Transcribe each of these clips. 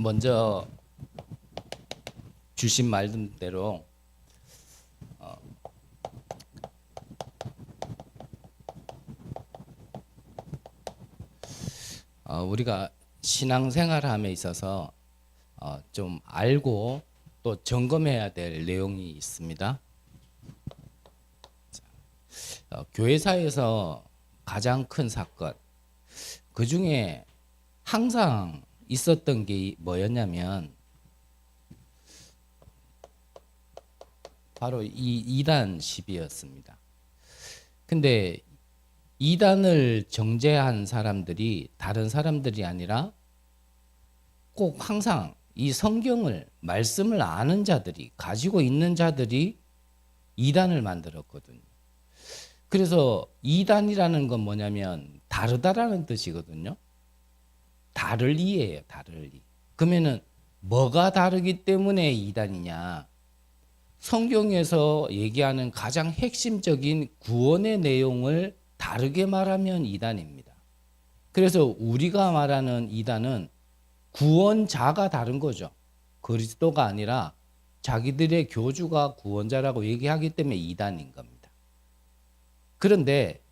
먼저 주신 말씀대로 우리가 신앙생활함에 있어서 좀 알고 또 점검해야 될 내용이 있습니다. 교회사에서 가장 큰 사건, 그 중에 항상 있었던 게 뭐였냐면 바로 이 이단 시비였습니다. 근데 이단을 정죄한 사람들이 다른 사람들이 아니라 꼭 항상 이 성경을 말씀을 아는 자들이 가지고 있는 자들이 이단을 만들었거든요. 그래서 이단이라는 건 뭐냐면 다르다라는 뜻이거든요. 다를리예요. 다를리. 그러면은 뭐가 다르기 때문에 이단이냐? 성경에서 얘기하는 가장 핵심적인 구원의 내용을 다르게 말하면 이단입니다. 그래서 우리가 말하는 이단은 구원자가 다른 거죠. 그리스도가 아니라 자기들의 교주가 구원자라고 얘기하기 때문에 이단인 겁니다. 그런데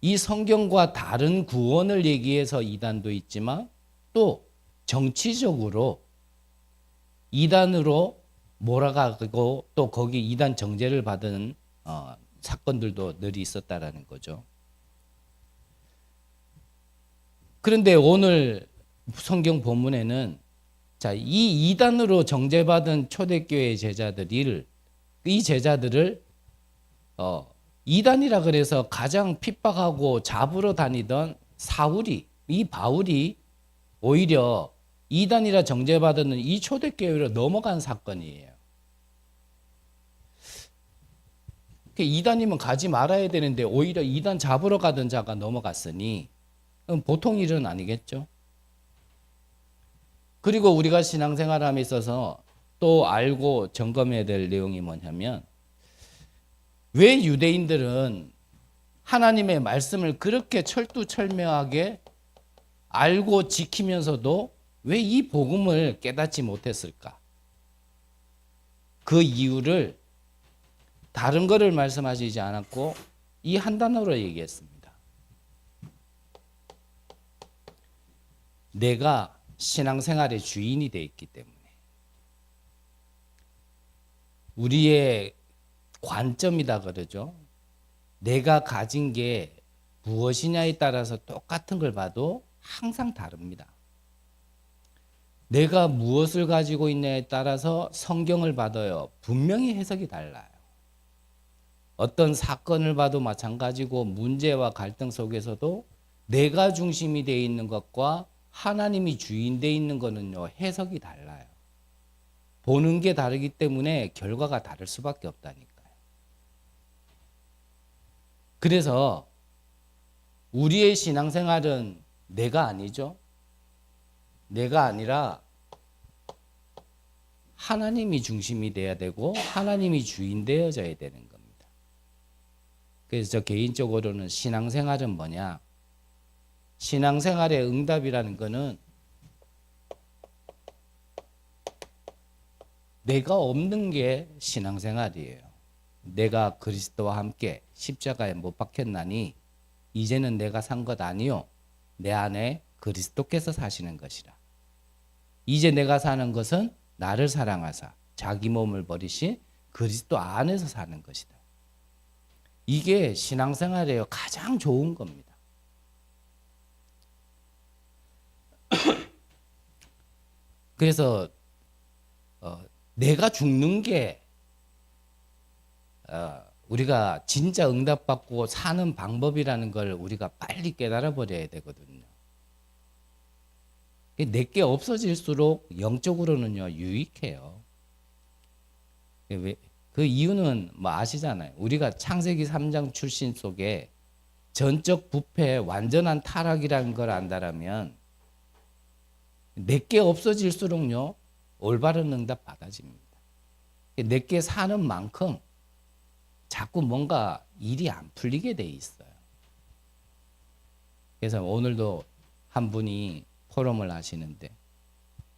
이 성경과 다른 구원을 얘기해서 이단도 있지만 또 정치적으로 이단으로 몰아가고 또 거기 이단 정죄를 받은 사건들도 늘 있었다라는 거죠. 그런데 오늘 성경 본문에는 자, 이 이단으로 정죄받은 초대교회 제자들을 이 제자들을 이단이라 그래서 가장 핍박하고 잡으러 다니던 이 바울이 오히려 이단이라 정죄받은 이 초대교회로 넘어간 사건이에요. 이단이면 가지 말아야 되는데 오히려 이단 잡으러 가던 자가 넘어갔으니 보통 일은 아니겠죠. 그리고 우리가 신앙생활함에 있어서 또 알고 점검해야 될 내용이 뭐냐면 왜 유대인들은 하나님의 말씀을 그렇게 철두철미하게 알고 지키면서도 왜 이 복음을 깨닫지 못했을까? 그 이유를 다른 거를 말씀하시지 않았고 이 한 단어로 얘기했습니다. 내가 신앙생활의 주인이 되어 있기 때문에. 우리의 관점이다 그러죠. 내가 가진 게 무엇이냐에 따라서 똑같은 걸 봐도 항상 다릅니다. 내가 무엇을 가지고 있냐에 따라서 성경을 봐도요, 분명히 해석이 달라요. 어떤 사건을 봐도 마찬가지고 문제와 갈등 속에서도 내가 중심이 되어 있는 것과 하나님이 주인 되어 있는 것은요, 해석이 달라요. 보는 게 다르기 때문에 결과가 다를 수밖에 없다니까요. 그래서 우리의 신앙생활은 내가 아니죠. 내가 아니라 하나님이 중심이 돼야 되고 하나님이 주인 되어져야 되는 겁니다. 그래서 저 개인적으로는 신앙생활은 뭐냐? 신앙생활의 응답이라는 거는 내가 없는 게 신앙생활이에요. 내가 그리스도와 함께 십자가에 못 박혔나니 이제는 내가 산 것 아니요 내 안에 그리스도께서 사시는 것이라. 이제 내가 사는 것은 나를 사랑하사 자기 몸을 버리신 그리스도 안에서 사는 것이다. 이게 신앙생활의 가장 좋은 겁니다. 그래서 내가 죽는 게 우리가 진짜 응답받고 사는 방법이라는 걸 우리가 빨리 깨달아 버려야 되거든요. 내게 없어질수록 영적으로는요 유익해요. 그 이유는 뭐 아시잖아요. 우리가 창세기 3장 출신 속에 전적 부패, 완전한 타락이라는 걸 안다라면 내게 없어질수록요 올바른 응답 받아집니다. 내게 사는 만큼 자꾸 뭔가 일이 안 풀리게 돼 있어요. 그래서 오늘도 한 분이 포럼을 하시는데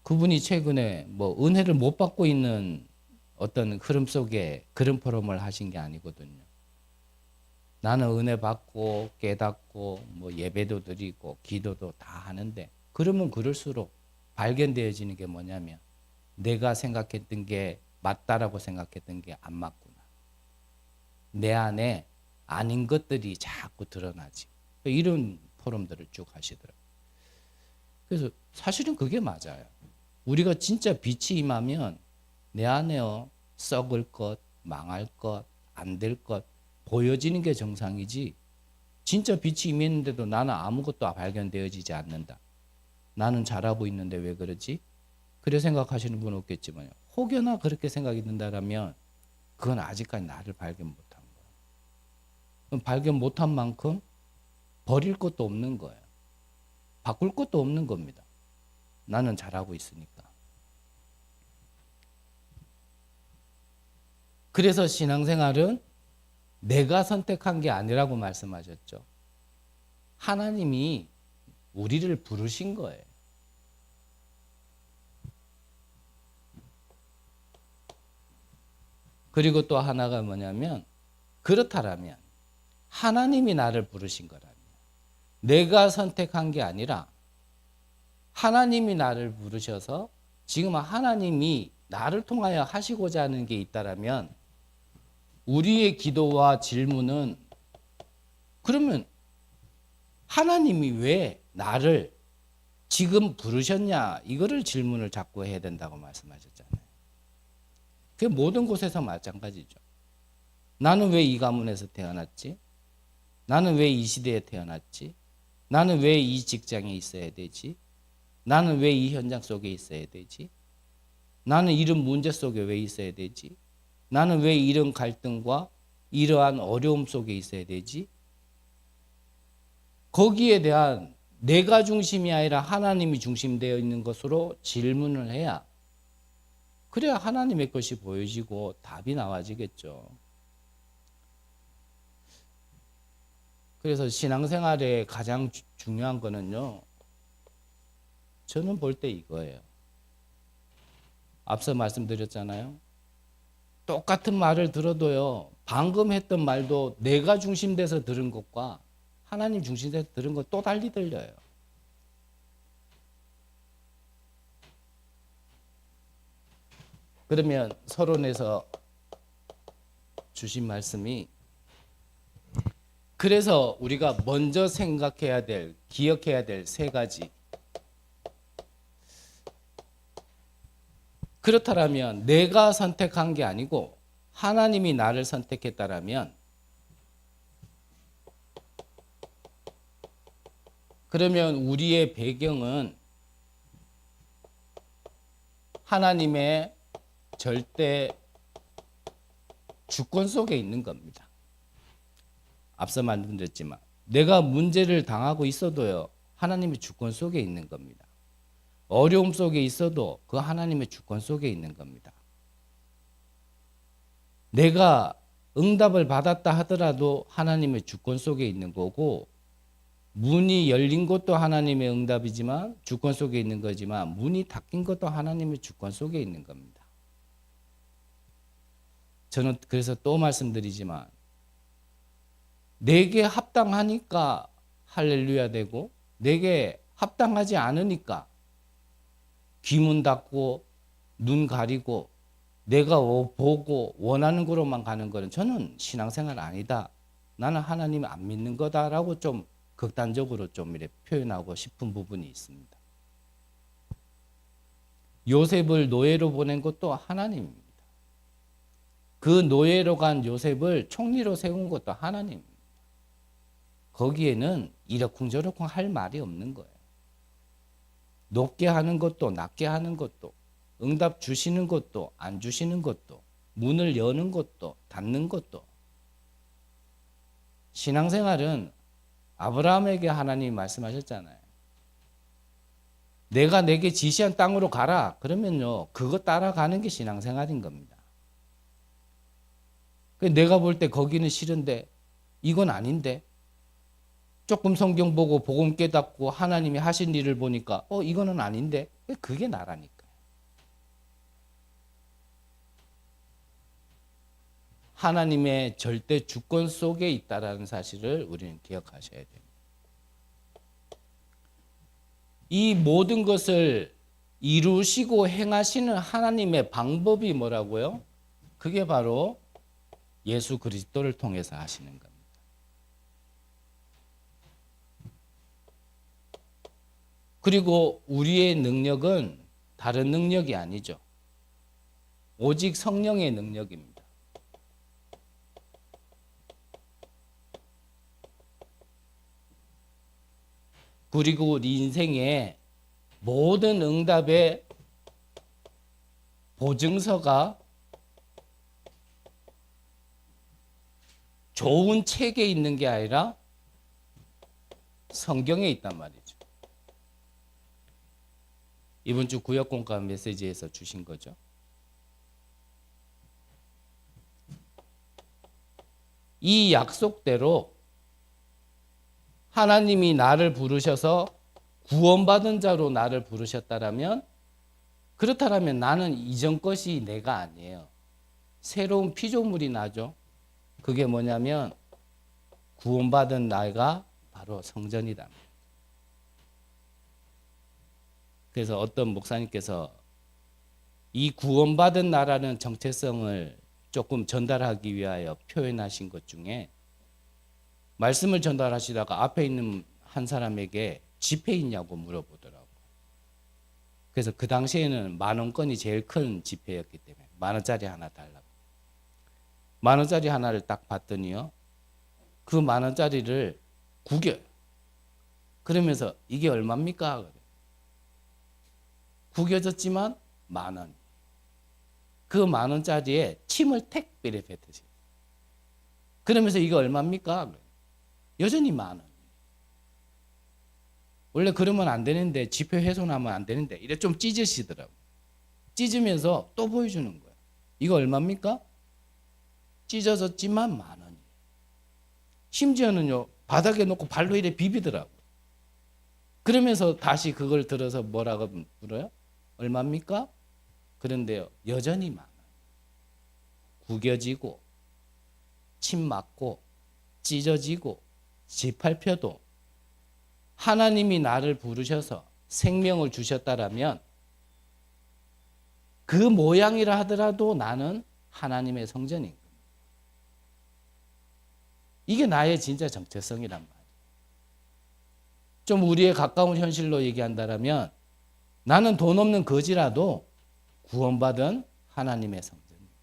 그분이 최근에 뭐 은혜를 못 받고 있는 어떤 흐름 속에 그런 포럼을 하신 게 아니거든요. 나는 은혜 받고 깨닫고 뭐 예배도 드리고 기도도 다 하는데, 그러면 그럴수록 발견되어지는 게 뭐냐면 내가 생각했던 게 맞다라고 생각했던 게 안 맞구나. 내 안에 아닌 것들이 자꾸 드러나지. 이런 포럼들을 쭉 하시더라고요. 그래서 사실은 그게 맞아요. 우리가 진짜 빛이 임하면 내 안에요 썩을 것, 망할 것, 안 될 것 보여지는 게 정상이지, 진짜 빛이 임했는데도 나는 아무것도 발견되어지지 않는다. 나는 잘하고 있는데 왜 그러지? 그래 생각하시는 분은 없겠지만, 혹여나 그렇게 생각이 든다라면 그건 아직까지 나를 발견 못한 거예요. 그럼 발견 못한 만큼 버릴 것도 없는 거예요. 바꿀 것도 없는 겁니다. 나는 잘하고 있으니까. 그래서 신앙생활은 내가 선택한 게 아니라고 말씀하셨죠. 하나님이 우리를 부르신 거예요. 그리고 또 하나가 뭐냐면, 그렇다라면 하나님이 나를 부르신 거라면, 내가 선택한 게 아니라 하나님이 나를 부르셔서 지금 하나님이 나를 통하여 하시고자 하는 게 있다라면, 우리의 기도와 질문은 그러면 하나님이 왜 나를 지금 부르셨냐, 이거를 질문을 자꾸 해야 된다고 말씀하셨잖아요. 그게 모든 곳에서 마찬가지죠. 나는 왜 이 가문에서 태어났지? 나는 왜 이 시대에 태어났지? 나는 왜 이 직장에 있어야 되지? 나는 왜 이 현장 속에 있어야 되지? 나는 이런 문제 속에 왜 있어야 되지? 나는 왜 이런 갈등과 이러한 어려움 속에 있어야 되지? 거기에 대한 내가 중심이 아니라 하나님이 중심되어 있는 것으로 질문을 해야, 그래야 하나님의 것이 보여지고 답이 나와지겠죠. 그래서 신앙생활에 가장 중요한 거는요, 저는 볼 때 이거예요. 앞서 말씀드렸잖아요. 똑같은 말을 들어도요, 방금 했던 말도 내가 중심돼서 들은 것과 하나님 중심돼서 들은 것 또 달리 들려요. 그러면 서론에서 주신 말씀이, 그래서 우리가 먼저 생각해야 될, 기억해야 될 세 가지. 그렇다면 내가 선택한 게 아니고 하나님이 나를 선택했다라면, 그러면 우리의 배경은 하나님의 절대 주권 속에 있는 겁니다. 앞서 말씀드렸지만 내가 문제를 당하고 있어도요, 하나님의 주권 속에 있는 겁니다. 어려움 속에 있어도 그 하나님의 주권 속에 있는 겁니다. 내가 응답을 받았다 하더라도 하나님의 주권 속에 있는 거고, 문이 열린 것도 하나님의 응답이지만 주권 속에 있는 거지만, 문이 닫힌 것도 하나님의 주권 속에 있는 겁니다. 저는 그래서 또 말씀드리지만, 내게 합당하니까 할렐루야 되고, 내게 합당하지 않으니까 귀문 닫고 눈 가리고 내가 보고 원하는 거로만 가는 거는 저는 신앙생활 아니다, 나는 하나님 안 믿는 거다라고 좀 극단적으로 좀 이렇게 표현하고 싶은 부분이 있습니다. 요셉을 노예로 보낸 것도 하나님입니다. 그 노예로 간 요셉을 총리로 세운 것도 하나님입니다. 거기에는 이러쿵저러쿵 할 말이 없는 거예요. 높게 하는 것도 낮게 하는 것도, 응답 주시는 것도 안 주시는 것도, 문을 여는 것도 닫는 것도. 신앙생활은 아브라함에게 하나님이 말씀하셨잖아요. 내가 내게 지시한 땅으로 가라. 그러면요, 그거 따라가는 게 신앙생활인 겁니다. 내가 볼 때 거기는 싫은데, 이건 아닌데, 조금 성경 보고 복음 깨닫고 하나님이 하신 일을 보니까 이거는 아닌데, 그게 나라니까요. 하나님의 절대 주권 속에 있다라는 사실을 우리는 기억하셔야 됩니다. 이 모든 것을 이루시고 행하시는 하나님의 방법이 뭐라고요? 그게 바로 예수 그리스도를 통해서 하시는 겁니다. 그리고 우리의 능력은 다른 능력이 아니죠. 오직 성령의 능력입니다. 그리고 우리 인생의 모든 응답의 보증서가 좋은 책에 있는 게 아니라 성경에 있단 말이죠. 이번 주 구역공과 메시지에서 주신 거죠. 이 약속대로 하나님이 나를 부르셔서 구원받은 자로 나를 부르셨다라면, 그렇다면 나는 이전 것이 내가 아니에요. 새로운 피조물이 나죠. 그게 뭐냐면 구원받은 나가 바로 성전이다. 그래서 어떤 목사님께서 이 구원받은 나라는 정체성을 조금 전달하기 위하여 표현하신 것 중에, 말씀을 전달하시다가 앞에 있는 한 사람에게 지폐 있냐고 물어보더라고요. 그래서 그 당시에는 10,000원권이 제일 큰 지폐였기 때문에 10,000원짜리 하나 달라고. 10,000원짜리 하나를 딱 봤더니요, 그 10,000원짜리를 구겨요. 그러면서 이게 얼마입니까? 구겨졌지만 10,000원. 그 10,000원짜리에 침을 택배에 뱉으세요. 그러면서 이게 얼마입니까? 여전히 10,000원. 원래 그러면 안 되는데, 지폐 훼손하면 안 되는데, 이래 좀 찢으시더라고요. 찢으면서 또 보여주는 거예요. 이거 얼마입니까? 찢어졌지만 10,000원이에요. 심지어는요, 바닥에 놓고 발로 이래 비비더라고요. 그러면서 다시 그걸 들어서 뭐라고 물어요? 얼마입니까? 그런데요, 여전히 10,000원. 구겨지고, 침 맞고, 찢어지고, 짓밟혀도 하나님이 나를 부르셔서 생명을 주셨다라면, 그 모양이라 하더라도 나는 하나님의 성전인 겁니다. 이게 나의 진짜 정체성이란 말이에요. 좀 우리의 가까운 현실로 얘기한다면, 나는 돈 없는 거지라도 구원받은 하나님의 성전입니다.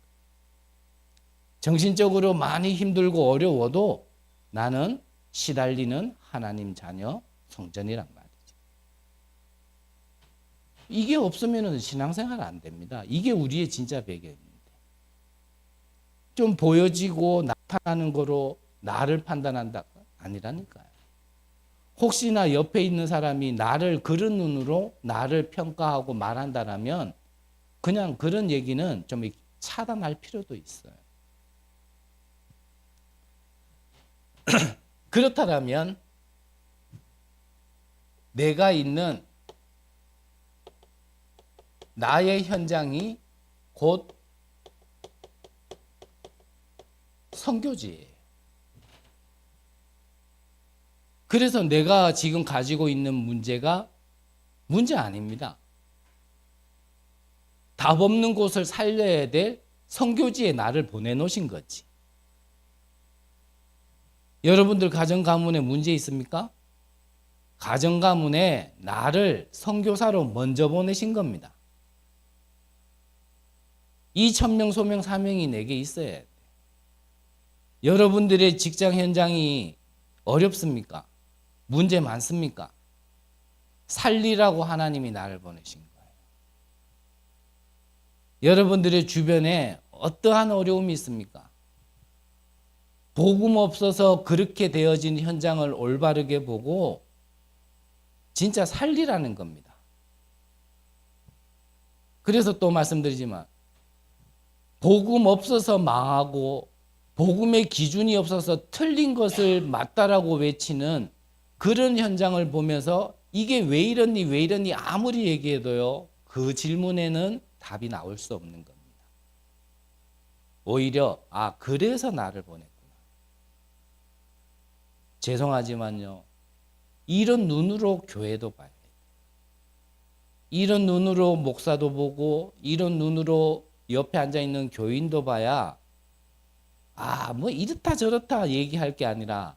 정신적으로 많이 힘들고 어려워도 나는 시달리는 하나님 자녀 성전이란 말이죠. 이게 없으면 신앙생활 안 됩니다. 이게 우리의 진짜 배경입니다. 좀 보여지고 나타나는 거로 나를 판단한다 아니라니까요. 혹시나 옆에 있는 사람이 나를 그런 눈으로 나를 평가하고 말한다라면 그냥 그런 얘기는 좀 차단할 필요도 있어요. 그렇다면 내가 있는 나의 현장이 곧 선교지예요. 그래서 내가 지금 가지고 있는 문제가 문제 아닙니다. 답 없는 곳을 살려야 될 선교지에 나를 보내놓으신 거지. 여러분들 가정 가문에 문제 있습니까? 가정 가문에 나를 선교사로 먼저 보내신 겁니다. 이 천명 소명 사명이 내게 있어야 돼. 여러분들의 직장 현장이 어렵습니까? 문제 많습니까? 살리라고 하나님이 나를 보내신 거예요. 여러분들의 주변에 어떠한 어려움이 있습니까? 복음 없어서 그렇게 되어진 현장을 올바르게 보고 진짜 살리라는 겁니다. 그래서 또 말씀드리지만 복음 없어서 망하고 복음의 기준이 없어서 틀린 것을 맞다라고 외치는 그런 현장을 보면서 이게 왜 이러니 왜 이러니 아무리 얘기해도요. 그 질문에는 답이 나올 수 없는 겁니다. 오히려 그래서 나를 보냈구나. 죄송하지만요. 이런 눈으로 교회도 봐야 돼요. 이런 눈으로 목사도 보고 이런 눈으로 옆에 앉아있는 교인도 봐야 뭐 이렇다 저렇다 얘기할 게 아니라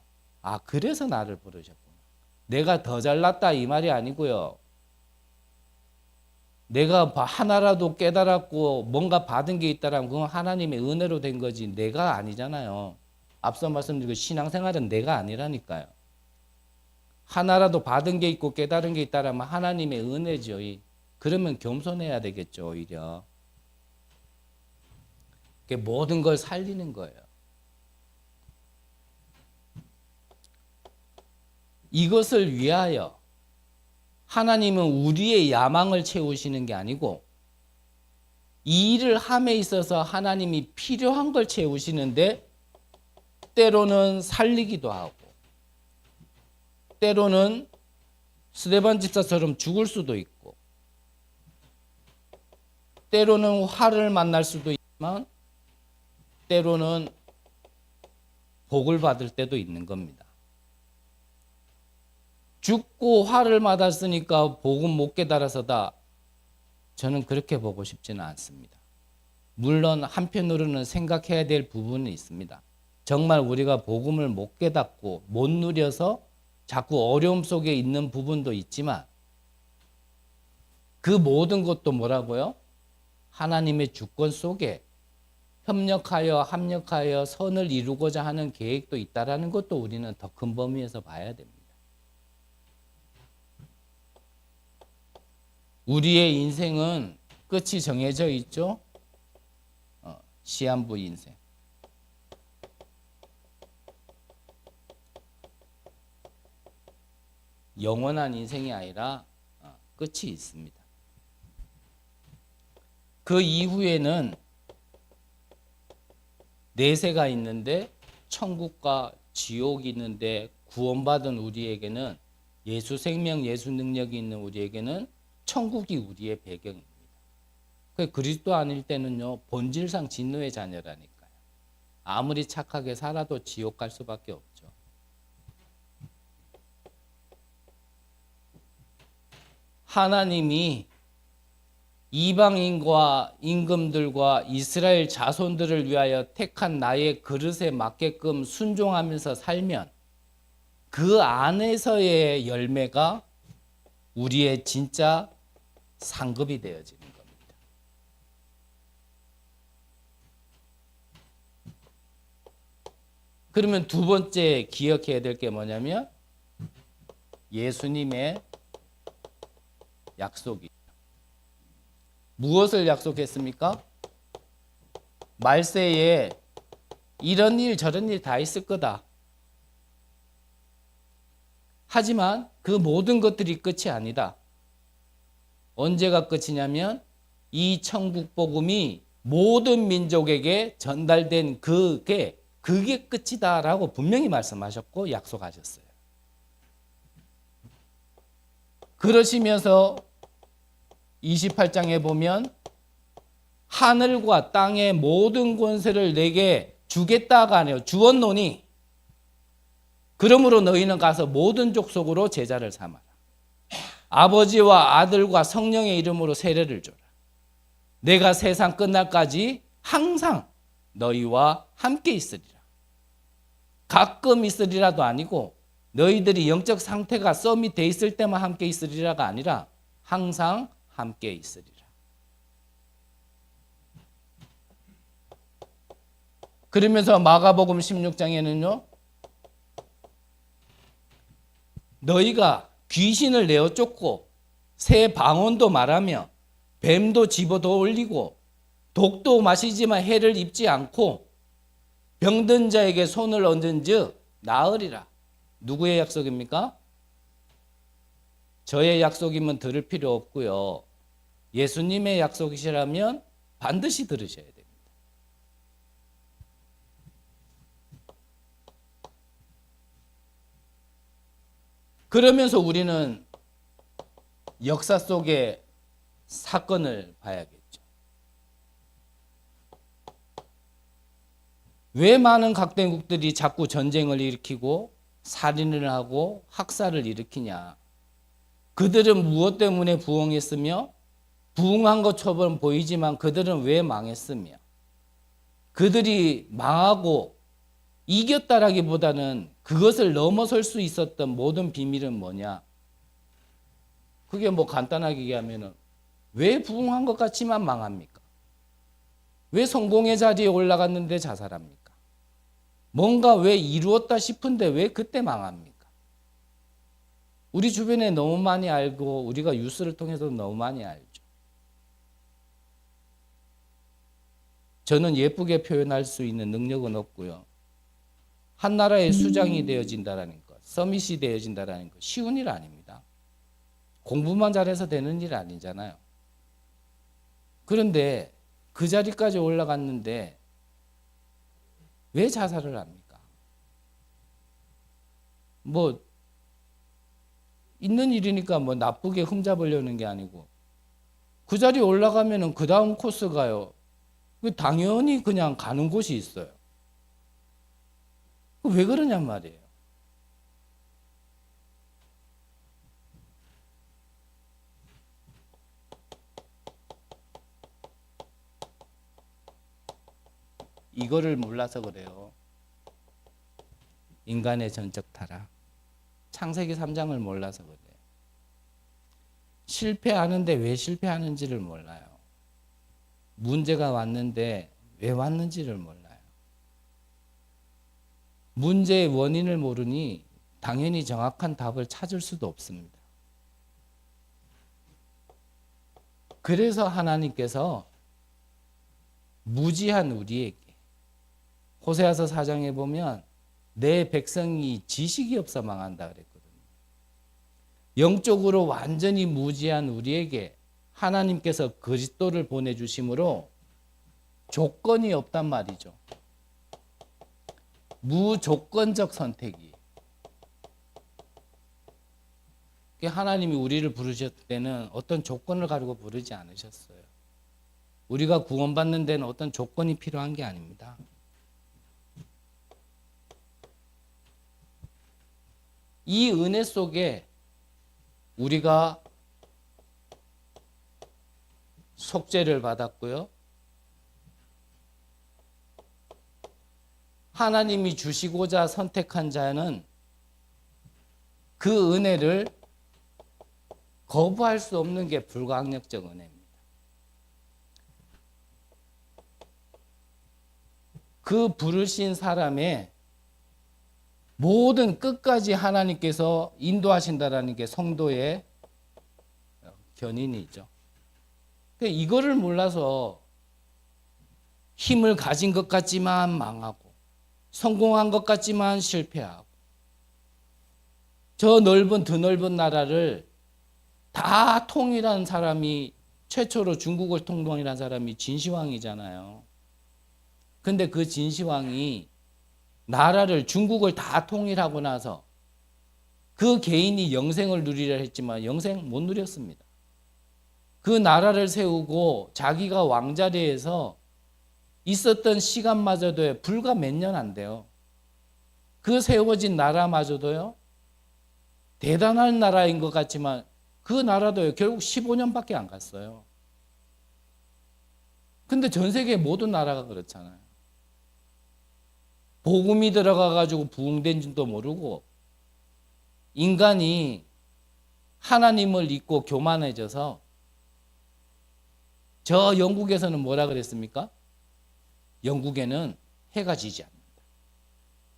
그래서 나를 부르셨구나. 내가 더 잘났다 이 말이 아니고요. 내가 하나라도 깨달았고 뭔가 받은 게 있다면 그건 하나님의 은혜로 된 거지 내가 아니잖아요. 앞서 말씀드린 신앙생활은 내가 아니라니까요. 하나라도 받은 게 있고 깨달은 게 있다면 하나님의 은혜죠. 그러면 겸손해야 되겠죠. 오히려 모든 걸 살리는 거예요. 이것을 위하여 하나님은 우리의 야망을 채우시는 게 아니고 이 일을 함에 있어서 하나님이 필요한 걸 채우시는데 때로는 살리기도 하고 때로는 스데반 집사처럼 죽을 수도 있고 때로는 화를 만날 수도 있지만 때로는 복을 받을 때도 있는 겁니다. 죽고 화를 받았으니까 복은 못 깨달아서다. 저는 그렇게 보고 싶지는 않습니다. 물론 한편으로는 생각해야 될 부분은 있습니다. 정말 우리가 복음을 못 깨닫고 못 누려서 자꾸 어려움 속에 있는 부분도 있지만 그 모든 것도 뭐라고요? 하나님의 주권 속에 협력하여 합력하여 선을 이루고자 하는 계획도 있다라는 것도 우리는 더 큰 범위에서 봐야 됩니다. 우리의 인생은 끝이 정해져 있죠. 시한부 인생. 영원한 인생이 아니라 끝이 있습니다. 그 이후에는 내세가 있는데 천국과 지옥이 있는데 구원받은 우리에게는 예수 생명, 예수 능력이 있는 우리에게는 천국이 우리의 배경입니다. 그리스도 아닐 때는요, 본질상 진노의 자녀라니까요. 아무리 착하게 살아도 지옥 갈 수밖에 없죠. 하나님이 이방인과 임금들과 이스라엘 자손들을 위하여 택한 나의 그릇에 맞게끔 순종하면서 살면 그 안에서의 열매가 우리의 진짜 상급이 되어지는 겁니다. 그러면 두 번째 기억해야 될 게 뭐냐면 예수님의 약속이. 무엇을 약속했습니까? 말세에 이런 일 저런 일 다 있을 거다. 하지만 그 모든 것들이 끝이 아니다. 언제가 끝이냐면 이 천국 복음이 모든 민족에게 전달된 그게 끝이다라고 분명히 말씀하셨고 약속하셨어요. 그러시면서 28장에 보면 하늘과 땅의 모든 권세를 내게 주겠다가 아니에요. 주었노니 그러므로 너희는 가서 모든 족속으로 제자를 삼아라. 아버지와 아들과 성령의 이름으로 세례를 줘라. 내가 세상 끝날까지 항상 너희와 함께 있으리라. 가끔 있으리라도 아니고 너희들이 영적 상태가 썸이 돼 있을 때만 함께 있으리라가 아니라 항상 함께 있으리라. 그러면서 마가복음 16장에는요. 너희가 귀신을 내어 쫓고 새 방언도 말하며 뱀도 집어도 올리고 독도 마시지만 해를 입지 않고 병든 자에게 손을 얹은즉 나으리라. 누구의 약속입니까? 저의 약속이면 들을 필요 없고요. 예수님의 약속이시라면 반드시 들으셔야 됩니다. 그러면서 우리는 역사 속의 사건을 봐야겠죠. 왜 많은 각국들이 자꾸 전쟁을 일으키고 살인을 하고 학살을 일으키냐? 그들은 무엇 때문에 부흥했으며 부흥한 것처럼 보이지만 그들은 왜 망했으며 그들이 망하고 이겼다라기보다는 그것을 넘어설 수 있었던 모든 비밀은 뭐냐? 그게 뭐 간단하게 얘기하면은 왜 부흥한 것 같지만 망합니까? 왜 성공의 자리에 올라갔는데 자살합니까? 뭔가 왜 이루었다 싶은데 왜 그때 망합니까? 우리 주변에 너무 많이 알고 우리가 뉴스를 통해서 너무 많이 알죠. 저는 예쁘게 표현할 수 있는 능력은 없고요. 한 나라의 수장이 되어진다라는 것, 서밋이 되어진다라는 것 쉬운 일 아닙니다. 공부만 잘해서 되는 일 아니잖아요. 그런데 그 자리까지 올라갔는데 왜 자살을 합니까? 뭐 있는 일이니까 뭐 나쁘게 흠잡으려는 게 아니고 그 자리에 올라가면은 그 다음 코스가요. 당연히 그냥 가는 곳이 있어요. 왜 그러냔 말이에요. 이거를 몰라서 그래요. 인간의 전적 타락. 창세기 3장을 몰라서 그래요. 실패하는데 왜 실패하는지를 몰라요. 문제가 왔는데 왜 왔는지를 몰라요. 문제의 원인을 모르니 당연히 정확한 답을 찾을 수도 없습니다. 그래서 하나님께서 무지한 우리에게 호세아서 4장에 보면 내 백성이 지식이 없어 망한다 그랬거든요. 영적으로 완전히 무지한 우리에게 하나님께서 그리스도를 보내주심으로 조건이 없단 말이죠. 무조건적 선택이. 하나님이 우리를 부르셨을 때는 어떤 조건을 가지고 부르지 않으셨어요. 우리가 구원받는 데는 어떤 조건이 필요한 게 아닙니다. 이 은혜 속에 우리가 속죄를 받았고요. 하나님이 주시고자 선택한 자는 그 은혜를 거부할 수 없는 게 불가항력적 은혜입니다. 그 부르신 사람의 모든 끝까지 하나님께서 인도하신다라는 게 성도의 견인이죠. 이거를 몰라서 힘을 가진 것 같지만 망하고 성공한 것 같지만 실패하고 저 넓은 드넓은 나라를 다 통일한 사람이 최초로 중국을 통일한 사람이 진시황이잖아요. 근데 그 진시황이 나라를 중국을 다 통일하고 나서 그 개인이 영생을 누리려 했지만 영생 못 누렸습니다. 그 나라를 세우고 자기가 왕자리에서 있었던 시간마저도 불과 몇 년 안 돼요. 그 세워진 나라마저도요. 대단한 나라인 것 같지만 그 나라도 결국 15년밖에 안 갔어요. 근데 전 세계 모든 나라가 그렇잖아요. 복음이 들어가가지고 부흥된 줄도 모르고 인간이 하나님을 잊고 교만해져서 저 영국에서는 뭐라 그랬습니까? 영국에는 해가 지지 않는다.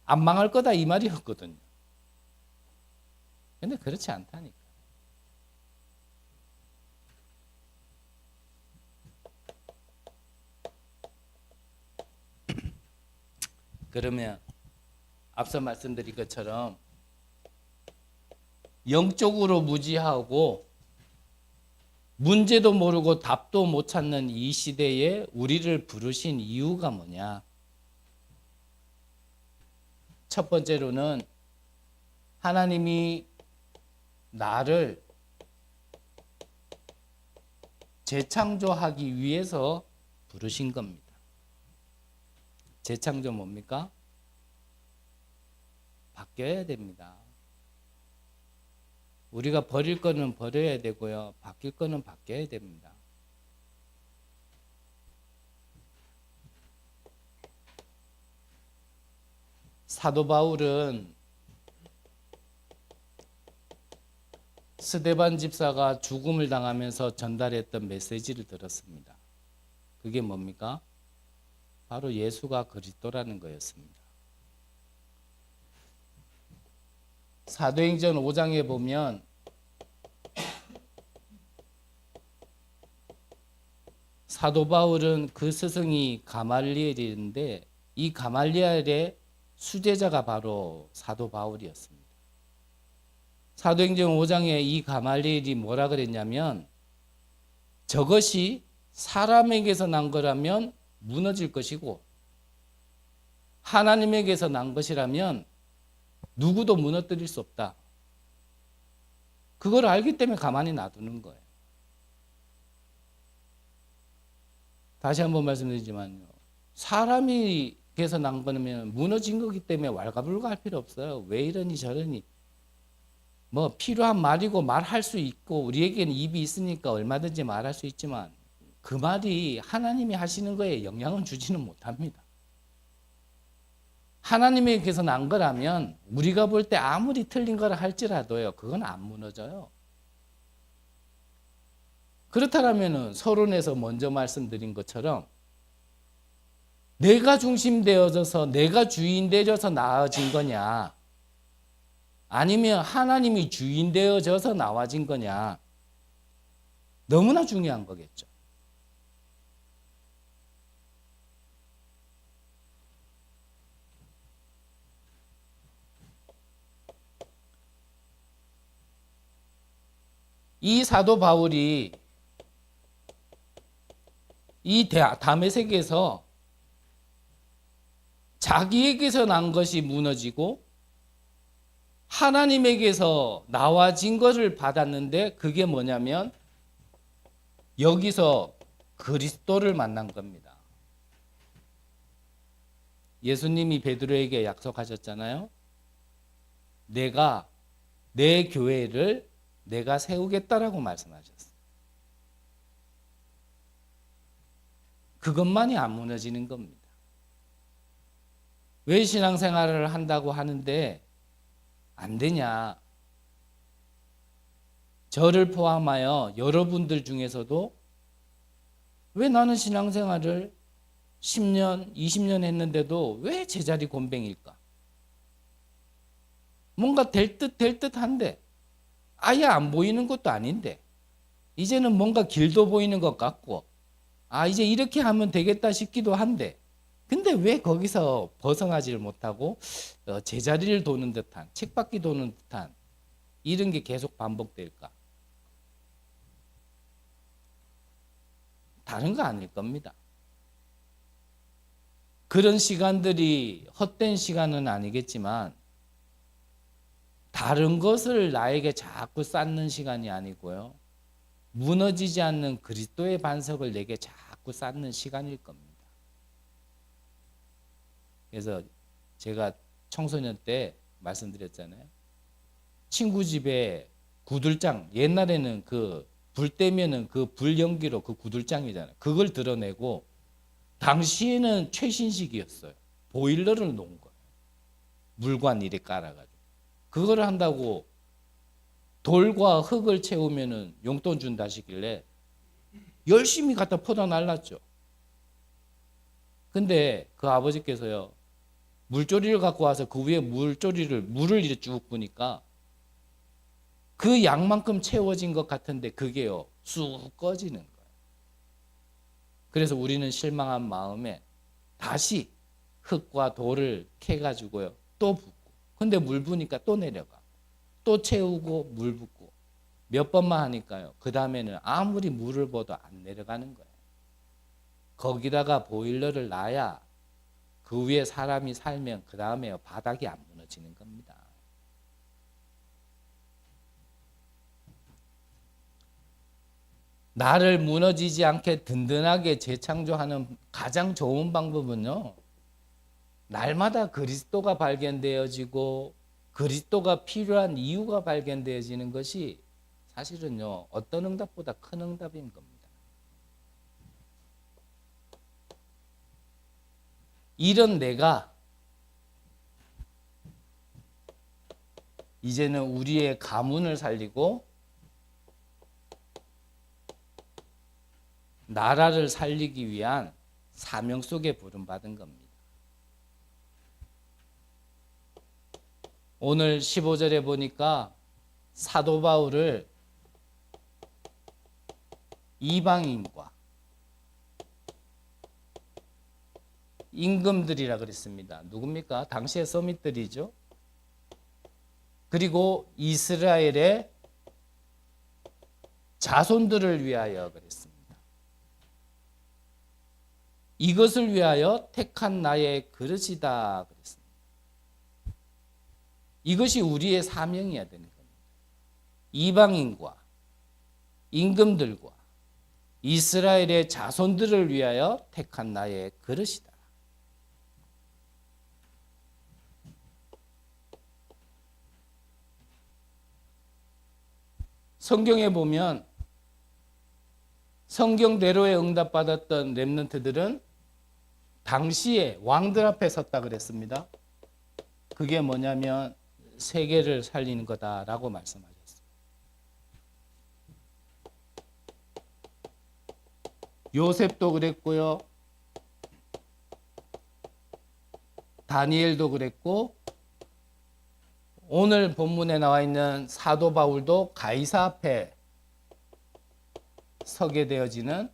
안 망할 거다 이 말이었거든요. 근데 그렇지 않다니까. 그러면 앞서 말씀드린 것처럼 영적으로 무지하고 문제도 모르고 답도 못 찾는 이 시대에 우리를 부르신 이유가 뭐냐? 첫 번째로는 하나님이 나를 재창조하기 위해서 부르신 겁니다. 재창조 뭡니까? 바뀌어야 됩니다. 우리가 버릴 거는 버려야 되고요. 바뀔 거는 바뀌어야 됩니다. 사도 바울은 스데반 집사가 죽음을 당하면서 전달했던 메시지를 들었습니다. 그게 뭡니까? 바로 예수가 그리스도라는 거였습니다. 사도행전 5장에 보면 사도 바울은 그 스승이 가말리엘인데 이 가말리엘의 수제자가 바로 사도 바울이었습니다. 사도행전 5장에 이 가말리엘이 뭐라 그랬냐면 저것이 사람에게서 난 거라면 무너질 것이고 하나님에게서 난 것이라면 누구도 무너뜨릴 수 없다. 그걸 알기 때문에 가만히 놔두는 거예요. 다시 한번 말씀드리지만요. 사람에게서 난 거면 무너진 거기 때문에 왈가불가할 필요 없어요. 왜 이러니 저러니. 뭐 필요한 말이고 말할 수 있고 우리에게는 입이 있으니까 얼마든지 말할 수 있지만 그 말이 하나님이 하시는 거에 영향을 주지는 못합니다. 하나님에게서 난 거라면 우리가 볼 때 아무리 틀린 거라 할지라도요. 그건 안 무너져요. 그렇다면 서론에서 먼저 말씀드린 것처럼 내가 중심되어져서 내가 주인 되어져서 나아진 거냐 아니면 하나님이 주인 되어져서 나아진 거냐 너무나 중요한 거겠죠. 이 사도 바울이 이 다메섹에서 자기에게서 난 것이 무너지고 하나님에게서 나와진 것을 받았는데 그게 뭐냐면 여기서 그리스도를 만난 겁니다. 예수님이 베드로에게 약속하셨잖아요. 내가 내 교회를 내가 세우겠다라고 말씀하셨어요. 그것만이 안 무너지는 겁니다. 왜 신앙생활을 한다고 하는데 안 되냐? 저를 포함하여 여러분들 중에서도 왜 나는 신앙생활을 10년, 20년 했는데도 왜 제자리 곤뱅일까? 뭔가 될 듯 한데 아예 안 보이는 것도 아닌데 이제는 뭔가 길도 보이는 것 같고 이제 이렇게 하면 되겠다 싶기도 한데 근데 왜 거기서 벗어나지를 못하고 제자리를 도는 듯한 책바퀴 도는 듯한 이런 게 계속 반복될까? 다른 거 아닐 겁니다. 그런 시간들이 헛된 시간은 아니겠지만 다른 것을 나에게 자꾸 쌓는 시간이 아니고요. 무너지지 않는 그리스도의 반석을 내게 자꾸 쌓는 시간일 겁니다. 그래서 제가 청소년 때 말씀드렸잖아요. 친구 집에 구들장, 옛날에는 그 불 때면은 그 불연기로 그 구들장이잖아요. 그걸 드러내고 당시에는 최신식이었어요. 보일러를 놓은 거예요. 물관 이래 깔아가지고. 그거를 한다고 돌과 흙을 채우면은 용돈 준다 하시길래 열심히 갖다 퍼다 날랐죠. 근데 그 아버지께서요. 물조리를 갖고 와서 그 위에 물을 이렇게 쭉 부니까 그 양만큼 채워진 것 같은데 그게요. 쑥 꺼지는 거예요. 그래서 우리는 실망한 마음에 다시 흙과 돌을 캐가지고요. 또 붓고. 근데 물 부니까 또 내려가. 또 채우고 물 붓고. 몇 번만 하니까요. 그 다음에는 아무리 물을 부어도 안 내려가는 거예요. 거기다가 보일러를 놔야 그 위에 사람이 살면 그 다음에 바닥이 안 무너지는 겁니다. 나를 무너지지 않게 든든하게 재창조하는 가장 좋은 방법은요, 날마다 그리스도가 발견되어지고 그리스도가 필요한 이유가 발견되어지는 것이 사실은요, 어떤 응답보다 큰 응답인 겁니다. 이런 내가 이제는 우리의 가문을 살리고 나라를 살리기 위한 사명 속에 부름받은 겁니다. 오늘 15절에 보니까 사도 바울을 이방인과 임금들이라 그랬습니다. 누굽니까? 당시의 서밋들이죠. 그리고 이스라엘의 자손들을 위하여 그랬습니다. 이것을 위하여 택한 나의 그릇이다 그랬습니다. 이것이 우리의 사명이어야 되는 겁니다. 이방인과 임금들과 이스라엘의 자손들을 위하여 택한 나의 그릇이다. 성경에 보면 성경대로의 응답받았던 렘넌트들은 당시에 왕들 앞에 섰다 그랬습니다. 그게 뭐냐면 세계를 살리는 거다라고 말씀하셨어요. 요셉도 그랬고요. 다니엘도 그랬고 오늘 본문에 나와 있는 사도 바울도 가이사 앞에 서게 되어지는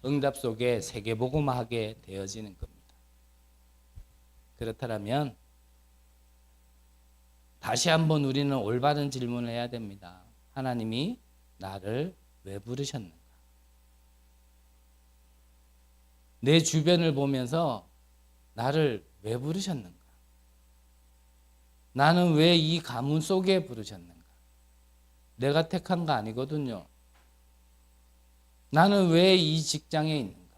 응답 속에 세계복음하게 되어지는 겁니다. 그렇다면 다시 한번 우리는 올바른 질문을 해야 됩니다. 하나님이 나를 왜 부르셨는가? 내 주변을 보면서 나를 왜 부르셨는가? 나는 왜 이 가문 속에 부르셨는가? 내가 택한 거 아니거든요. 나는 왜 이 직장에 있는가?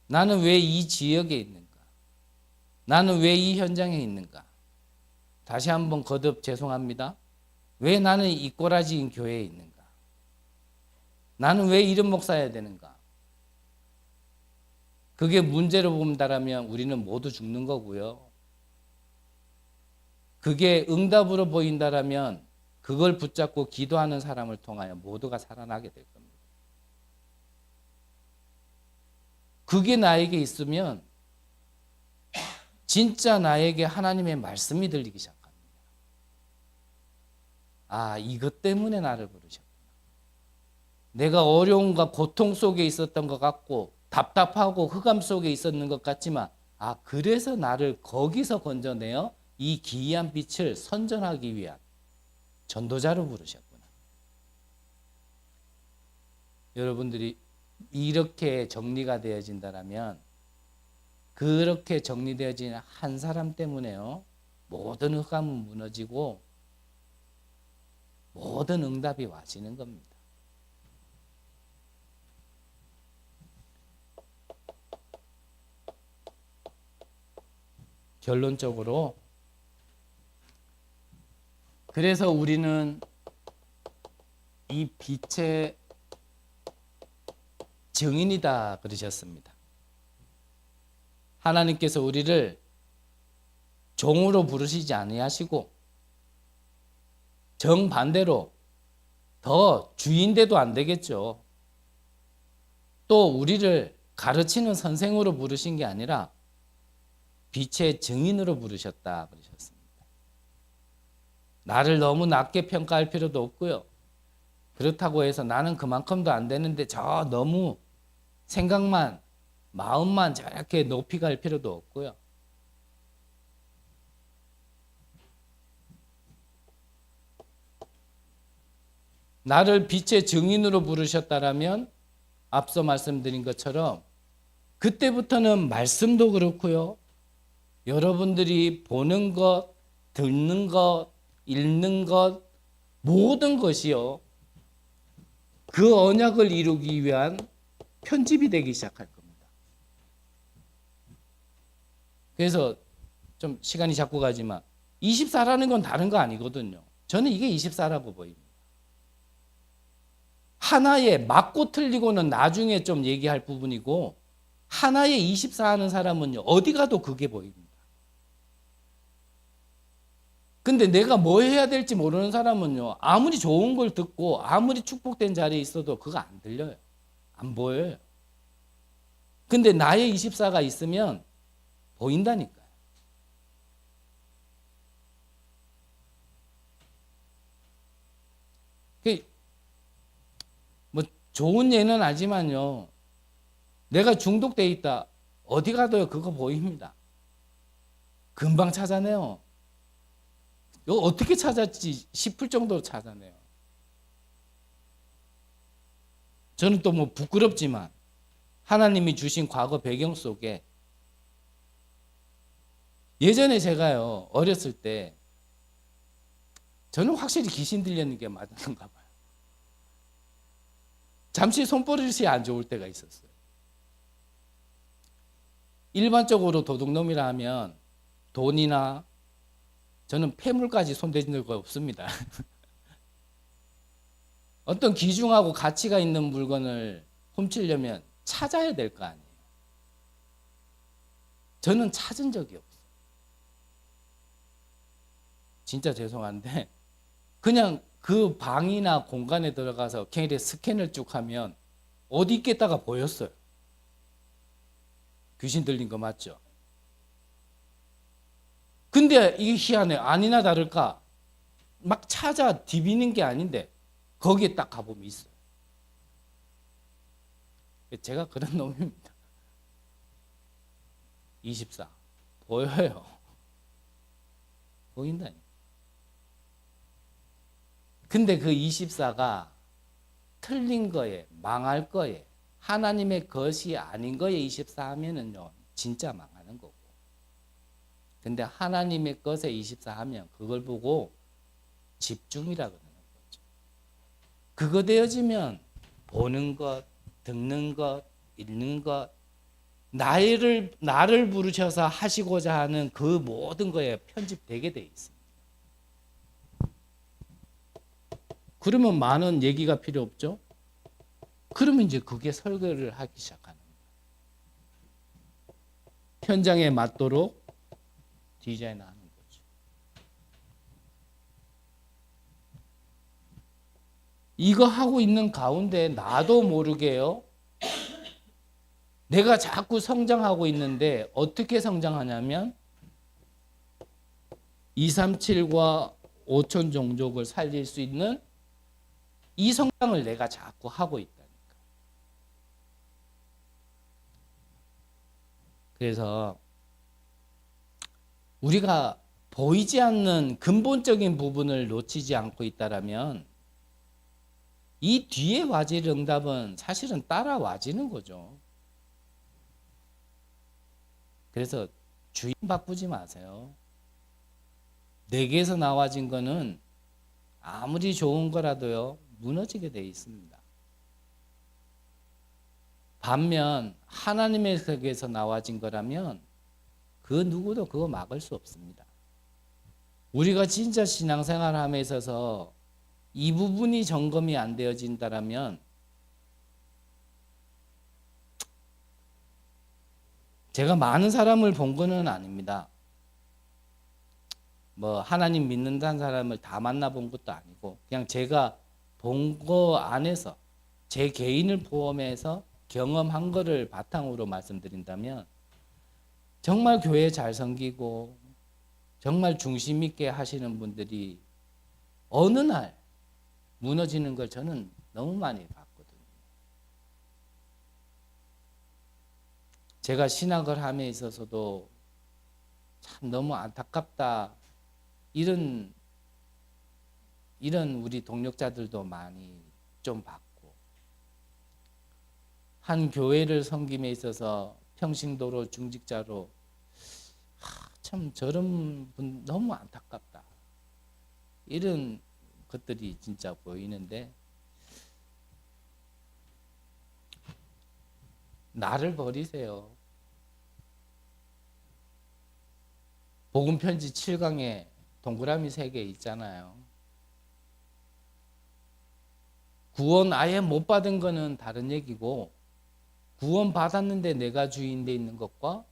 나는 왜 이 지역에 있는가? 나는 왜 이 현장에 있는가? 다시 한번 거듭 죄송합니다. 왜 나는 이 꼬라지인 교회에 있는가? 나는 왜 이런 목사여야 되는가? 그게 문제로 본다라면 우리는 모두 죽는 거고요. 그게 응답으로 보인다라면 그걸 붙잡고 기도하는 사람을 통하여 모두가 살아나게 될 겁니다. 그게 나에게 있으면 진짜 나에게 하나님의 말씀이 들리기 시작합니다. 아, 이것 때문에 나를 부르셨구나. 내가 어려움과 고통 속에 있었던 것 같고 답답하고 흑암 속에 있었는 것 같지만 아, 그래서 나를 거기서 건져내어 이 기이한 빛을 선전하기 위한 전도자로 부르셨구나. 여러분들이 이렇게 정리가 되어진다면 그렇게 정리되어진 한 사람 때문에요. 모든 흑암은 무너지고 모든 응답이 와지는 겁니다. 결론적으로 그래서 우리는 이 빛의 증인이다 그러셨습니다. 하나님께서 우리를 종으로 부르시지 아니하시고 정반대로 더 주인돼도 안 되겠죠. 또 우리를 가르치는 선생으로 부르신 게 아니라 빛의 증인으로 부르셨다 그러셨습니다. 나를 너무 낮게 평가할 필요도 없고요. 그렇다고 해서 나는 그만큼도 안 되는데 저 너무 생각만 마음만 저렇게 높이 갈 필요도 없고요. 나를 빛의 증인으로 부르셨다라면 앞서 말씀드린 것처럼 그때부터는 말씀도 그렇고요. 여러분들이 보는 것, 듣는 것, 읽는 것 모든 것이요. 그 언약을 이루기 위한 편집이 되기 시작할 겁니다. 그래서 좀 시간이 자꾸 가지만 24라는 건 다른 거 아니거든요. 저는 이게 24라고 보입니다. 하나에 맞고 틀리고는 나중에 좀 얘기할 부분이고, 하나에 24 하는 사람은요, 어디 가도 그게 보입니다. 근데 내가 뭐 해야 될지 모르는 사람은요, 아무리 좋은 걸 듣고 아무리 축복된 자리에 있어도 그거 안 들려요. 안 보여요. 근데 나의 24가 있으면 보인다니까요. 뭐 좋은 예는 아니지만요, 내가 중독돼 있다, 어디 가도 그거 보입니다. 금방 찾아내요. 이거 어떻게 찾았지 싶을 정도로 찾아내요. 저는 또 뭐 부끄럽지만 하나님이 주신 과거 배경 속에, 예전에 제가요, 어렸을 때 저는 확실히 귀신 들렸는 게 맞는가 봐요. 잠시 손버릇이 안 좋을 때가 있었어요. 일반적으로 도둑놈이라 하면 돈이나, 저는 폐물까지 손댄 적 없습니다. 어떤 귀중하고 가치가 있는 물건을 훔치려면 찾아야 될 거 아니에요. 저는 찾은 적이 없어요. 진짜 죄송한데 그냥 그 방이나 공간에 들어가서 걔네 스캔을 쭉 하면 어디 있겠다가 보였어요. 귀신 들린 거 맞죠? 근데 이게 희한해. 아니나 다를까 막 찾아 디비는 게 아닌데 거기에 딱 가보면 있어요. 제가 그런 놈입니다. 24 보여요. 보인다니. 근데 그 24가 틀린 거에, 망할 거에, 하나님의 것이 아닌 거에 24 하면은요, 진짜 망하는 거고. 근데 하나님의 것에 24 하면 그걸 보고 집중이라 그러는 거죠. 그거 되어지면 보는 것, 듣는 것, 읽는 것, 나를 부르셔서 하시고자 하는 그 모든 거에 편집되게 돼 있습니다. 그러면 많은 얘기가 필요 없죠? 그러면 이제 그게 설교를 하기 시작하는 거예요. 현장에 맞도록 디자인하는 거죠. 이거 하고 있는 가운데 나도 모르게요, 내가 자꾸 성장하고 있는데 어떻게 성장하냐면 237과 5천 종족을 살릴 수 있는 이 성장을 내가 자꾸 하고 있다니까. 그래서 우리가 보이지 않는 근본적인 부분을 놓치지 않고 있다라면 이 뒤에 와질 응답은 사실은 따라와지는 거죠. 그래서 주인 바꾸지 마세요. 내게서 나와진 거는 아무리 좋은 거라도요, 무너지게 돼 있습니다. 반면 하나님의 세계에서 나와진 거라면 그 누구도 그거 막을 수 없습니다. 우리가 진짜 신앙생활함에 있어서 이 부분이 점검이 안 되어진다라면 제가 많은 사람을 본 거는 아닙니다. 뭐 하나님 믿는다는 사람을 다 만나본 것도 아니고 그냥 제가 본 거 안에서 제 개인을 포함해서 경험한 거를 바탕으로 말씀드린다면 정말 교회 잘 섬기고 정말 중심 있게 하시는 분들이 어느 날 무너지는 걸 저는 너무 많이 봤거든요. 제가 신학을 함에 있어서도 참 너무 안타깝다, 이런 우리 동력자들도 많이 좀 봤고, 한 교회를 섬김에 있어서 평신도로 중직자로 참 저런 분 너무 안타깝다, 이런 것들이 진짜 보이는데 나를 버리세요. 복음 편지 7강에 동그라미 3개 있잖아요. 구원 아예 못 받은 거는 다른 얘기고, 구원 받았는데 내가 주인 돼 있는 것과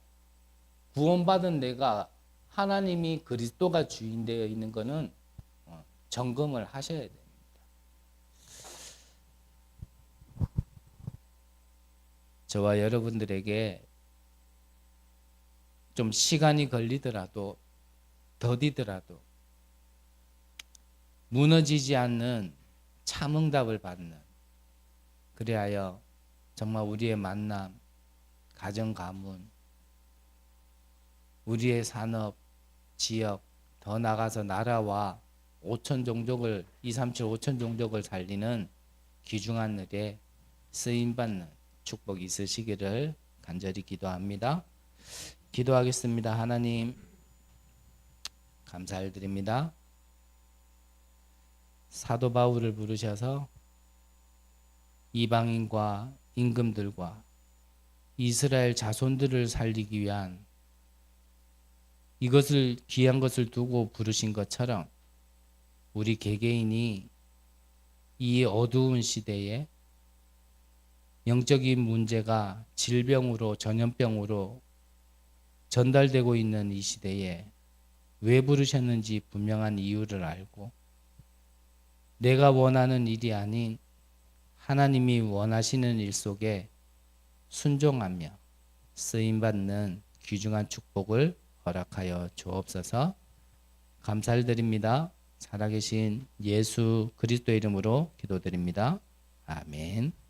구원 받은 내가 하나님이 그리스도가 주인 되어 있는 거는 점검을 하셔야 됩니다. 저와 여러분들에게 좀 시간이 걸리더라도 더디더라도 무너지지 않는 참응답을 받는, 그리하여 정말 우리의 만남, 가정 가문, 우리의 산업, 지역, 더 나아가서 나라와 5천 종족을 237 5천 종족을 살리는 귀중한 일에 쓰임받는 축복이 있으시기를 간절히 기도합니다. 기도하겠습니다. 하나님 감사드립니다. 사도 바울을 부르셔서 이방인과 임금들과 이스라엘 자손들을 살리기 위한 이것을 귀한 것을 두고 부르신 것처럼 우리 개개인이 이 어두운 시대에 영적인 문제가 질병으로 전염병으로 전달되고 있는 이 시대에 왜 부르셨는지 분명한 이유를 알고 내가 원하는 일이 아닌 하나님이 원하시는 일 속에 순종하며 쓰임받는 귀중한 축복을 허락하여 주옵소서. 감사를 드립니다. 살아계신 예수 그리스도의 이름으로 기도드립니다. 아멘.